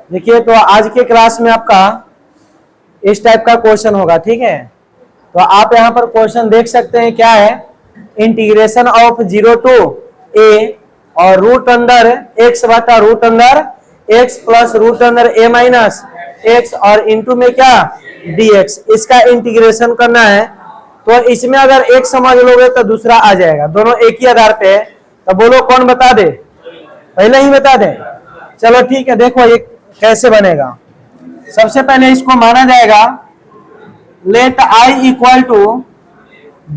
देखिए, तो आज के क्लास में आपका इस टाइप का क्वेश्चन होगा, ठीक है। तो आप यहाँ पर क्वेश्चन देख सकते हैं, क्या है, इंटीग्रेशन ऑफ 0 टू a और रूट अंडर x बटा root under x plus root under a minus x और इंटू में क्या dx, इसका इंटीग्रेशन करना है। तो इसमें अगर एक समझ लोगे तो दूसरा आ जाएगा, दोनों एक ही आधार पे है। तो बोलो कौन बता दे, पहले ही बता दे। चलो ठीक है, देखो ये कैसे बनेगा। सबसे पहले इसको माना जाएगा let i equal to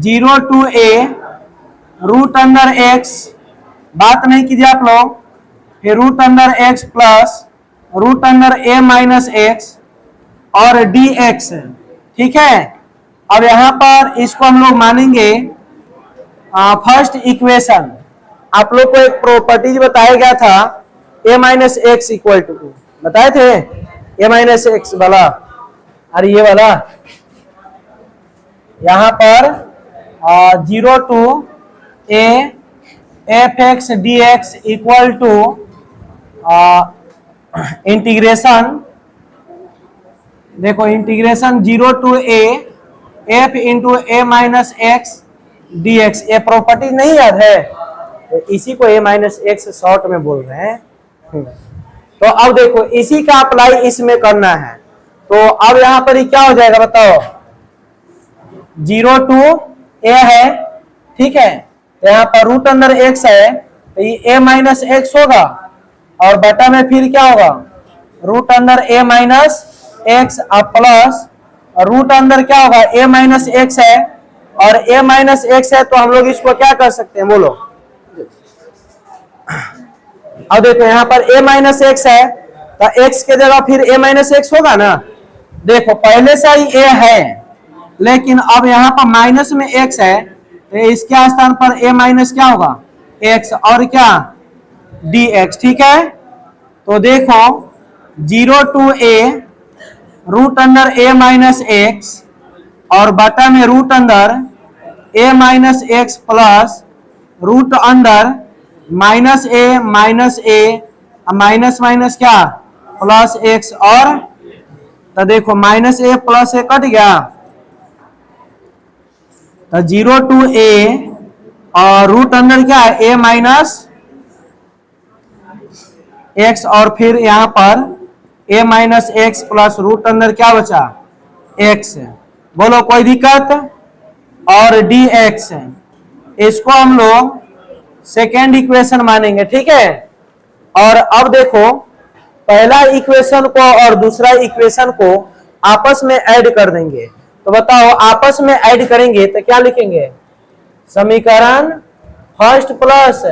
0 to a root under x, बात नहीं कीजिए आप लोग, फिर root under x plus root under a minus x और dx, ठीक है। अब यहां पर इसको हम लोग मानेंगे फर्स्ट इक्वेशन। आप लोग को एक प्रॉपर्टीज बताया गया था, a minus x equal to, बताए थे a माइनस एक्स वाला, अरे ये वाला यहां पर 0 to a f x d x equal to integration, देखो integration 0 to a f into a minus x d x. ये प्रॉपर्टी नहीं याद है, तो इसी को a माइनस एक्स शॉर्ट में बोल रहे हैं। तो अब देखो इसी का अप्लाई इसमें करना है। तो अब यहां पर क्या हो जाएगा बताओ, 0 टू a है, ठीक है। तो यहाँ पर रूट अंडर x है, तो ये a माइनस एक्स होगा और बटा में फिर क्या होगा root under a minus x plus root अंदर क्या होगा a माइनस एक्स है, और a माइनस एक्स है तो हम लोग इसको क्या कर सकते हैं बोलो। अब देखो यहाँ पर a माइनस एक्स है, तो x के जगह फिर a माइनस एक्स होगा ना। देखो पहले से ही a है, लेकिन अब यहाँ पर माइनस में x है, तो इसके स्थान पर a माइनस क्या होगा x और क्या dx, ठीक है। तो देखो 0 to a root under a minus x और बटा में root under a minus x plus root under minus a minus minus क्या प्लस x, और तो देखो minus a plus a cut गया, तो 0 टू a और रूट अंडर क्या है a माइनस एक्स और फिर यहां पर a minus x plus root अंदर क्या बचा x, बोलो कोई दिक्कत। और dx, इसको हम लोग सेकेंड इक्वेशन मानेंगे, ठीक है। और अब देखो पहला इक्वेशन को और दूसरा इक्वेशन को आपस में ऐड कर देंगे। तो बताओ आपस में ऐड करेंगे तो क्या लिखेंगे, समीकरण फर्स्ट प्लस,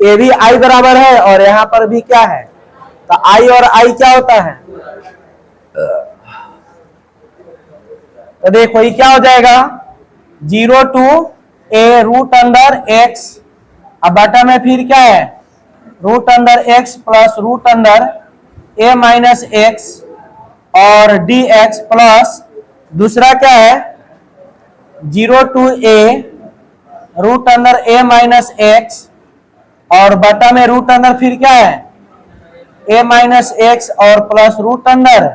ये भी i बराबर है और यहां पर भी क्या है, तो i और i क्या होता है, तो देखो ये क्या हो जाएगा 0 to a root under x, अब बटा में फिर क्या है root under x plus root under a minus x और dx प्लस दूसरा क्या है 0 to a root under a minus x और बटा में रूट अंडर फिर क्या है a माइनस एक्स और plus root under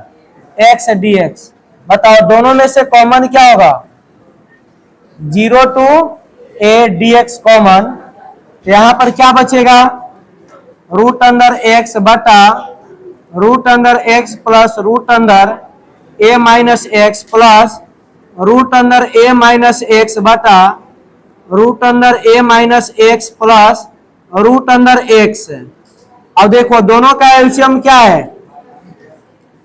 x dx। बताओ दोनों में से कॉमन क्या होगा 0 टू a dx कॉमन, यहां पर क्या बचेगा रूट अंडर x बटा root under x plus root under a minus x plus root under a minus x बटा root under a minus x plus root under x। अब देखो दोनों का एलसीएम क्या है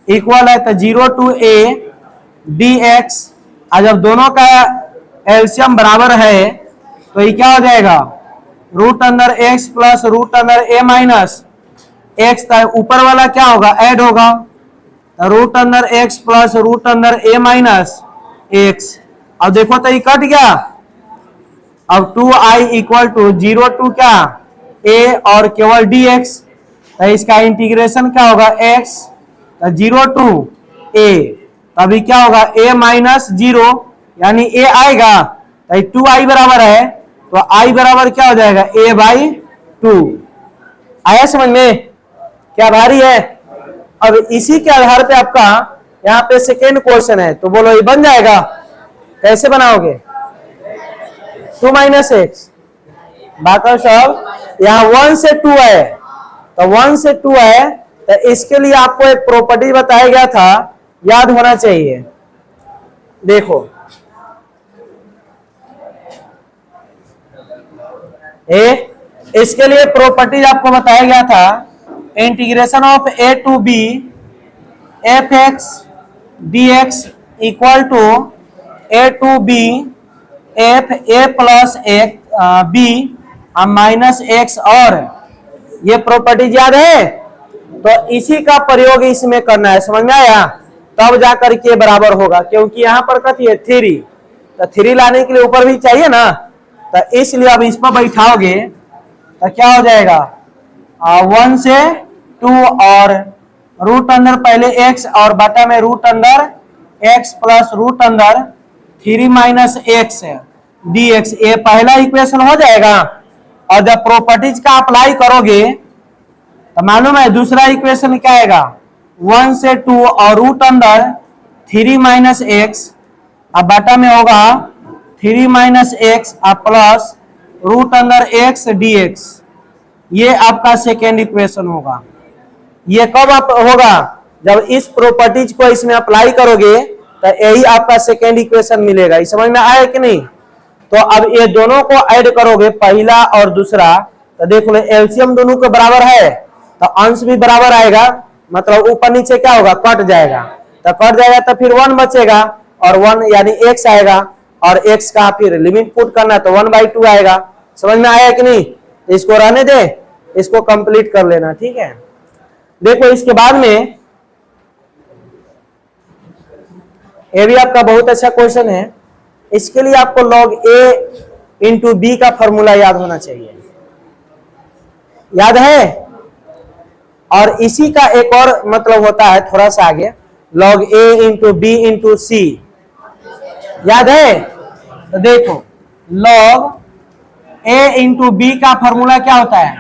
इक्वल है, तो 0 टू a dx, जब दोनों का एलसीएम बराबर है तो ये क्या हो जाएगा root under x plus root under a minus x, ऊपर वाला क्या होगा ऐड होगा, root under x plus root under a minus x. अब देखो तो ये कट गया, अब 2i इक्वल टू 0 टू क्या a और केवल dx, तो इसका इंटीग्रेशन क्या होगा x, 0 टू a, तभी क्या होगा a माइनस 0 यानी a आएगा, तो 2i बराबर है, तो i बराबर क्या हो जाएगा a बाई 2। आया समझ में, क्या भारी है। अब इसी के आधार पे आपका यहाँ पे सेकेंड क्वेश्चन है, तो बोलो ये बन जाएगा। कैसे बनाओगे? 2 माइनस एक्स। बाकी सब यहाँ 1 से 2 है, तो 1 से 2 है, तो इसके लिए आपको एक प्रॉपर्टी बताया गया था, याद होना चाहिए। देखो इसके लिए प्रॉपर्टीज आपको बताया गया था, integration of a to b f x d x equal to a to b f a plus b minus x. और ये प्रॉपर्टीज याद है, तो इसी का प्रयोग इसमें करना है, समझ में आया? तब जाकर के बराबर होगा, क्योंकि यहाँ पर कथी है 3, तो 3 लाने के लिए ऊपर भी चाहिए ना, तो इसलिए अब इस पर बैठाओगे तो क्या हो जाएगा 1 से 2 और रूट अंदर पहले x और बटा में रूट अंदर x प्लस रूट अंदर 3 माइनस एक्स dx। ये पहला इक्वेशन हो जाएगा। और जब प्रॉपर्टीज का अप्लाई करोगे तो मालूम है दूसरा इक्वेशन क्या आएगा 1 से 2 और रूट अंदर 3 माइनस एक्स, अब बटा में होगा 3 माइनस एक्स प्लस रूट अंदर x dx। ये आपका सेकेंड इक्वेशन होगा। ये कब आप होगा? जब इस प्रॉपर्टीज को इसमें अप्लाई करोगे तो यही आपका सेकेंड इक्वेशन मिलेगा। इस समझ में आया कि नहीं? तो अब ये दोनों को ऐड करोगे, पहला और दूसरा, तो देख लो एलसीएम दोनों के बराबर है, तो अंश भी बराबर आएगा, मतलब ऊपर नीचे क्या होगा कट जाएगा, तो कट जाएगा तो फिर 1 बचेगा और 1 यानी x आएगा, और x का फिर लिमिट पुट करना तो 1/2 आएगा। समझ में आया कि नहीं? इसको रहने दे, इसको कंप्लीट कर लेना, ठीक है। देखो इसके बाद में ये भी आपका बहुत अच्छा क्वेश्चन है। इसके लिए आपको log a इंटू बी का फॉर्मूला याद होना चाहिए, याद है? और इसी का एक और मतलब होता है थोड़ा सा आगे, log a into b into c, याद है? तो देखो log a इंटू बी का फॉर्मूला क्या होता है?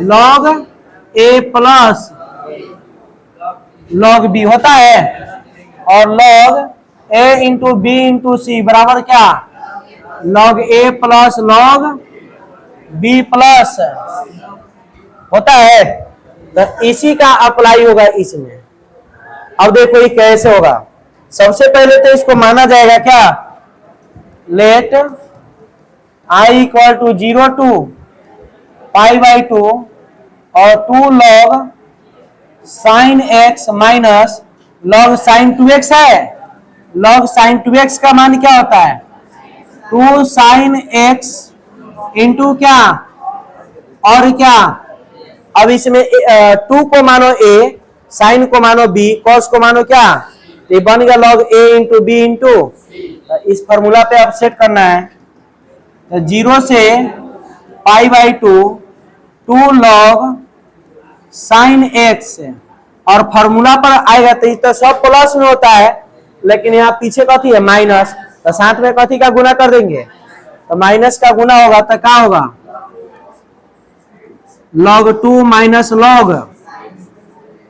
log a plus log b होता है, और log a into b into c बराबर क्या? log a plus log b plus होता है। तो इसी का अप्लाई होगा इसमें। अब देखो ये कैसे होगा। सबसे पहले तो इसको माना जाएगा क्या, let i equal to 0 to π/2 और 2 log sin x minus log sin 2x है। log sin 2x का मान क्या होता है? 2 sin x इंटू क्या और क्या? अब इसमें 2 को मानो a, sin को मानो b, cos को मानो क्या, तो ये बन गया log a into b into, इस फॉर्मूला पे अब सेट करना है। तो 0 से π/2 2 log sin x, और फॉर्मूला पर आएगा तो ये तो सब प्लस में होता है, लेकिन यहाँ पीछे कथी है माइनस, तो साथ में कथी का गुना कर देंगे, तो माइनस का गुना होगा तो क्या होगा log 2 minus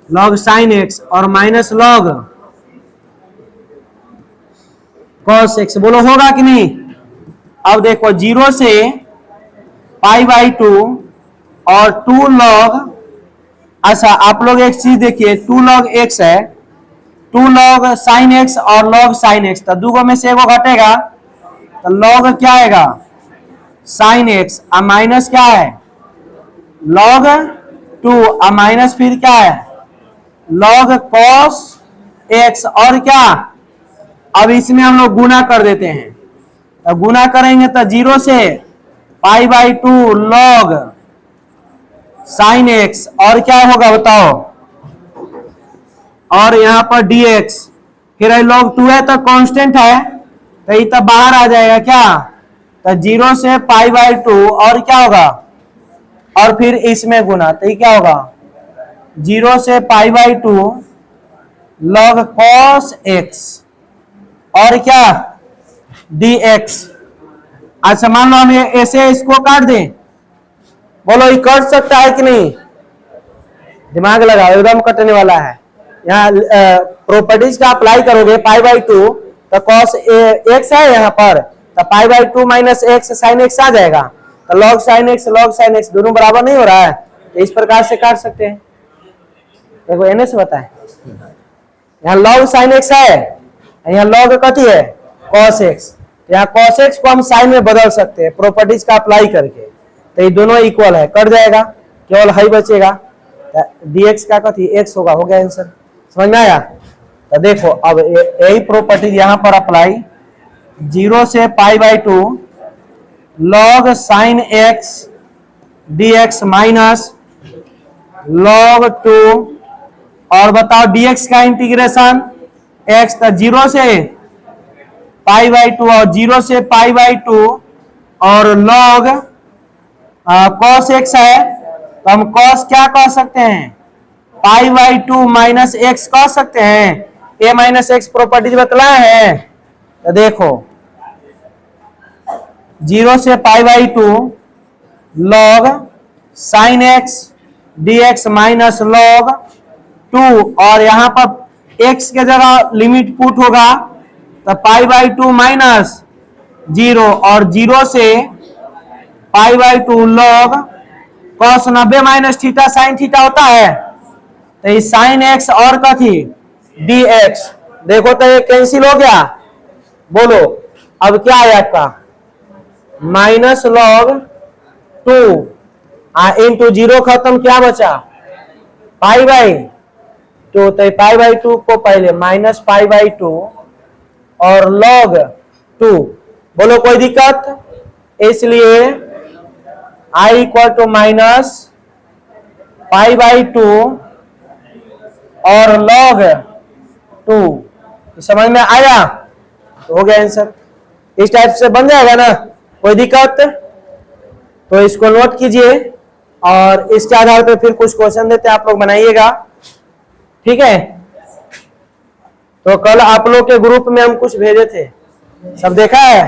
log sin x और माइनस log cos x। बोलो होगा कि नहीं? अब देखो 0 से π/2 और 2 log, अच्छा आप लोग एक चीज देखिए, 2 log x है, 2 log sin x और log sin x, तो दूगो में से एगो घटेगा, तो log क्या आएगा sin x, अब माइनस क्या है log 2, अब माइनस फिर क्या है log cos x, और क्या, अब इसमें हम लोग गुना कर देते हैं, तो गुना करेंगे तो 0 से π/2 log sin x, और क्या होगा बताओ, और यहाँ पर dx, फिर log 2 है तो कांस्टेंट है, तो ये तो बाहर आ जाएगा क्या, तो 0 से π/2 और क्या होगा, और फिर इसमें गुना, तो ये क्या होगा 0 से π/2 log cos x और क्या dx। अच्छा मान लो हम ऐसे इसको काट दें, बोलो ये कट सकता है कि नहीं? दिमाग लगाओ, एकदम कटने वाला है। यहाँ प्रॉपर्टीज का अप्लाई करोगे पाई बाई 2 तो कॉस एक्स है यहाँ पर, तो pi by 2 minus x sine x आ जाएगा, तो लॉग साइन एक्स दोनों बराबर नहीं हो रहा है, तो इस प्रकार से काट सकते हैं। देखो एने से बताए, यहाँ लॉग साइन एक्स है, यहाँ लॉग कथी है कॉस एक्स, यहाँ कॉस एक्स को हम साइन में बदल सकते हैं प्रॉपर्टीज का अप्लाई करके, तो ये दोनों इक्वल है, कट जाएगा, केवल हाई बचेगा, dx का कथी x होगा, हो गया आंसर। समझ में आया? तो देखो अब यही प्रॉपर्टी यहाँ पर अप्लाई, 0 से पाई by 2 log sine x dx minus log 2, और बताओ dx का इंटीग्रेशन x, तो 0 से पाई बाई 2 और 0 से पाई बाई 2 और लॉग कॉस एक्स है, तो हम कॉस क्या कह सकते हैं पाई बाई 2 माइनस एक्स कह सकते हैं, a माइनस एक्स प्रॉपर्टीज बतलाए हैं। तो देखो 0 से पाई by 2 log sine x dx minus log 2, और यहां पर x के जगह लिमिट पुट होगा, तो पाई बाई 2 माइनस 0 और 0 से पाई by 2 log cos 90 minus theta sine theta होता है, तो ये साइन एक्स और कथी dx, देखो तो ये कैंसिल हो गया, बोलो अब क्या है आपका माइनस लॉग 2 इंटू 0 खत्म, क्या बचा पाई बाई 2, तो पाई बाई 2 को पहले माइनस पाई बाई 2 और लॉग 2, बोलो कोई दिक्कत, इसलिए i equal to minus pi by 2 और लॉग 2, समझ में आया? तो हो गया आंसर, इस टाइप से बन जाएगा ना, कोई दिक्कत? तो इसको नोट कीजिए और इसके आधार पर फिर कुछ क्वेश्चन देते हैं, आप लोग बनाइएगा, ठीक है? तो कल आप लोग के ग्रुप में हम कुछ भेजे थे, सब देखा है?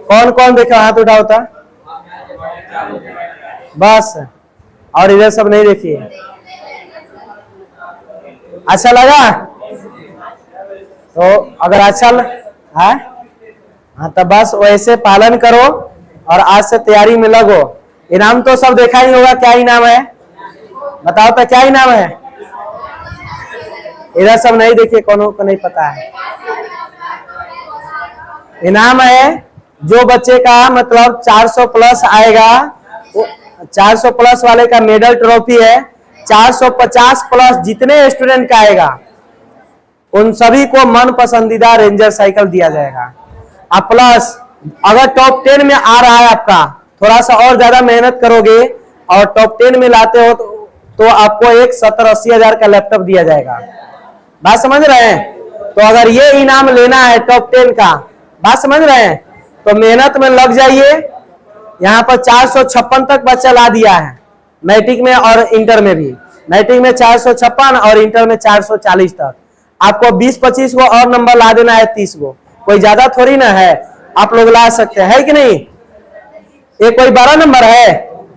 कौन कौन देखा, हाथ उठाओ था बस, और इधर सब नहीं देखिए। अच्छा लगा? तो अगर अच्छा है हाँ तो बस वैसे पालन करो और आज से तैयारी में लगो। इनाम तो सब देखा ही होगा, क्या इनाम है बताओ तो, क्या इनाम है? इधर सब नहीं देखिए, कौन को नहीं पता है। इनाम है जो बच्चे का मतलब 400 प्लस आएगा, 400 प्लस वाले का मेडल ट्रॉफी है, 450 प्लस जितने स्टूडेंट का आएगा उन सभी को मन पसंदीदा रेंजर साइकिल दिया जाएगा। अब प्लस अगर टॉप 10 में आ रहा है आपका, थोड़ा सा और ज्यादा मेहनत करोगे और टॉप 10 में लाते हो तो आपको एक 70-80 हजार का लैपटॉप दिया जाएगा। बात समझ रहे हैं? तो अगर ये इनाम लेना है टॉप 10 का, बात समझ रहे हैं, तो मेहनत में लग जाइए। यहाँ पर 456 तक बच्चा ला दिया है मैट्रिक में और इंटर में भी। मैट्रिक में 456 और इंटर में 440 तक। आपको 20-25 को और नंबर ला देना है, 30 को, कोई ज्यादा थोड़ी ना है, आप लोग ला सकते हैं, है कि नहीं? ये कोई बड़ा नंबर है?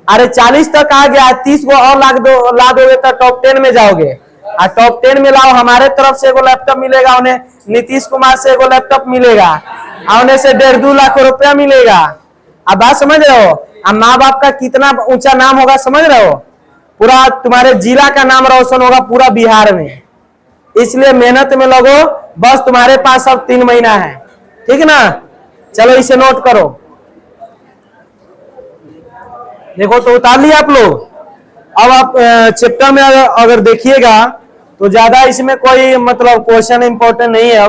अरे 40 तक आ गया, 30 को और ला दोगे तो टॉप 10 में जाओगे। और टॉप 10 में लाओ, हमारे तरफ से एगो लैपटॉप मिलेगा, उन्हें नीतीश कुमार से एगो लैपटॉप मिलेगा, उन्हें से 1.5-2 लाख रुपया मिलेगा। अब बात समझ रहे हो? अब माँ बाप का कितना ऊंचा नाम होगा, समझ रहे हो? पूरा तुम्हारे जिला का नाम रोशन होगा पूरा बिहार में। इसलिए मेहनत में लगो, बस तुम्हारे पास अब 3 महीना है, ठीक ना? चलो इसे नोट करो। देखो तो उतार लिया आप लोग। अब आप चैप्टर में अगर देखिएगा तो ज्यादा इसमें कोई मतलब क्वेश्चन इंपॉर्टेंट नहीं है।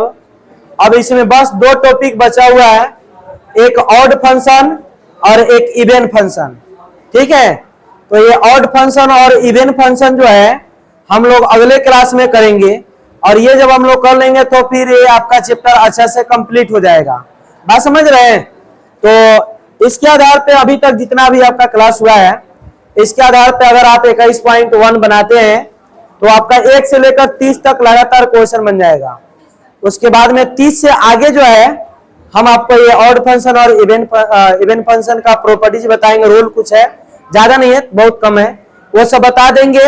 अब इसमें बस 2 टॉपिक बचा हुआ है, एक ऑड फंक्शन और एक इवन फंक्शन, ठीक है? तो ये ऑड फंक्शन और इवन फंक्शन जो है हम लोग अगले क्लास में करेंगे, और ये जब हम लोग कर लेंगे तो फिर ये आपका चैप्टर अच्छा से कंप्लीट हो जाएगा। बात समझ रहे हैं? तो इसके आधार पे अभी तक जितना भी आपका क्लास हुआ है, इसके आधार पे अगर आप 21.1 बनाते हैं तो आपका 1 से लेकर 30 तक लगातार क्वेश्चन बन जाएगा। उसके बाद में 30 से आगे जो है हम आपको ये ऑड फंक्शन और इवन फंक्शन का प्रॉपर्टीज बताएंगे। रूल कुछ है, ज्यादा नहीं है, बहुत कम है, वो सब बता देंगे।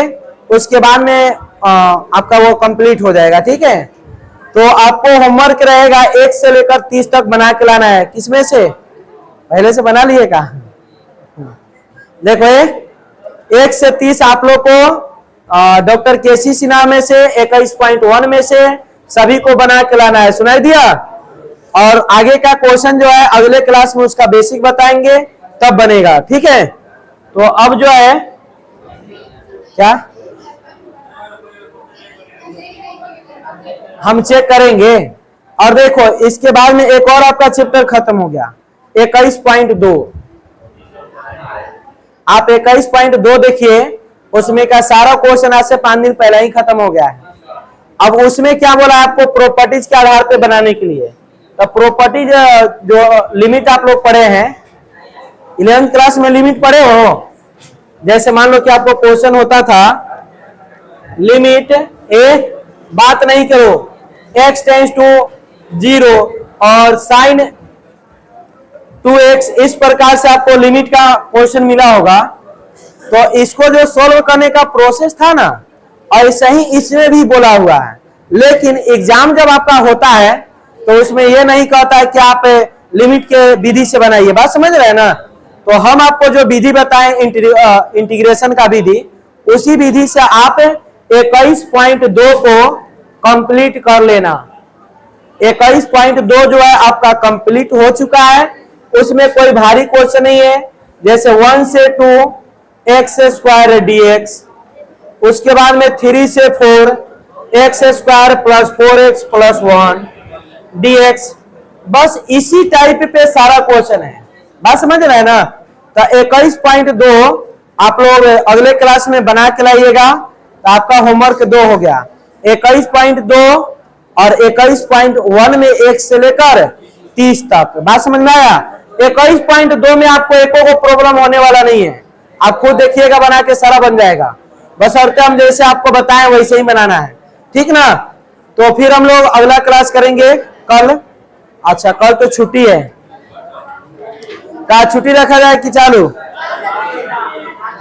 उसके बाद में आपका वो कंप्लीट हो जाएगा। ठीक है, तो आपको होमवर्क रहेगा 1 से लेकर 30 तक बना के लाना है। किसमें से? पहले से बना लिएगा। देखो 1 से 30 आप लोग को डॉक्टर केसी सिन्हा में से 21.1 में से सभी को बना के लाना है। सुनाई दिया? और आगे का क्वेश्चन जो है अगले क्लास में उसका बेसिक बताएंगे, तब बनेगा। ठीक है, तो अब जो है क्या हम चेक करेंगे। और देखो इसके बाद में एक और आपका चैप्टर खत्म हो गया, 21.2। आप 21.2 देखिए, उसमें का सारा क्वेश्चन आज से 5 दिन पहले ही खत्म हो गया है। अब उसमें क्या बोला आपको? प्रॉपर्टीज के आधार पे बनाने के लिए। तो प्रॉपर्टीज जो लिमिट आप लोग पढ़े हैं 11th क्लास में, लिमिट पढ़े हो। जैसे मान लो कि आपको क्वेश्चन होता था लिमिट बात नहीं करो x टेंस टू 0 और साइन 2x, इस प्रकार से आपको लिमिट का क्वेश्चन मिला होगा। तो इसको जो सोल्व करने का प्रोसेस था ना, ऐसा ही इसमें भी बोला हुआ है। लेकिन एग्जाम जब आपका होता है तो उसमें यह नहीं कहता है कि आप लिमिट के विधि से बनाइए। बात समझ रहे हैं ना? तो हम आपको जो विधि बताएं इंटीग्रेशन का विधि, उसी विधि से आप 21.2 को कंप्लीट कर लेना। 21.2 जो है आपका कंप्लीट हो चुका है। उसमें कोई भारी क्वेश्चन नहीं है। जैसे 1 से 2 एक्स स्क्वायर dx, उसके बाद में 3 से 4 x square plus 4x plus 1 dx। बस इसी टाइप पे सारा क्वेश्चन है। बात समझ रहे हैं ना? तो 21.2 आप लोग अगले क्लास में बना के लाइएगा, तो आपका होमवर्क 2 हो गया। 21.2 और 21.1 में 1 से लेकर 30 तक। बात समझ में आया? 21.2 में आपको एको को प्रॉब्लम होने वाला नहीं है। आप खुद देखिएगा, बना के सारा बन जाएगा। बस और हम जैसे आपको बताएं वैसे ही बनाना है। ठीक ना? तो फिर हम लोग अगला क्लास करेंगे कल। अच्छा, कल तो छुट्टी है, क्या छुट्टी रखा जाए कि चालू?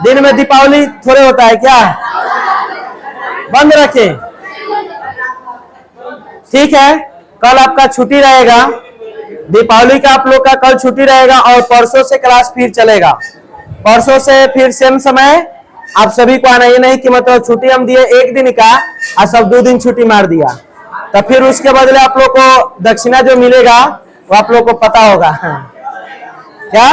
दिन में दीपावली थोड़े होता है क्या? बंद रखें? ठीक है, कल आपका छुट्टी रहेगा। दीपावली का आप लोग का कल छुट्टी रहेगा और परसों से क्लास फिर चलेगा। परसों से फिर सेम समय आप सभी को आना। ये नहीं कि मतलब छुट्टी हम दिए 1 दिन का और सब 2 दिन छुट्टी मार दिया, तो फिर उसके बदले आप लोग को दक्षिणा जो मिलेगा वो आप लोग को पता होगा। क्या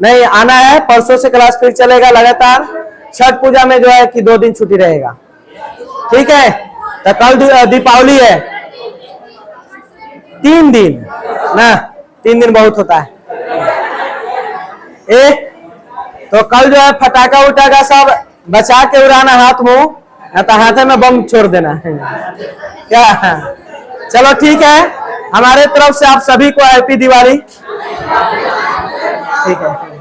नहीं आना है? परसों से क्लास फिर चलेगा लगातार। छठ पूजा में जो है कि 2 दिन छुट्टी रहेगा। ठीक है, तो कल दीपावली है। 3 दिन ना, 3 दिन बहुत होता है। तो कल जो है फटाका उटाका सब बचा के उड़ाना, हाथ मुंह, तो हाथ में बम छोड़ देना है क्या? चलो ठीक है, हमारे तरफ से आप सभी को हैप्पी दिवाली। ठीक है।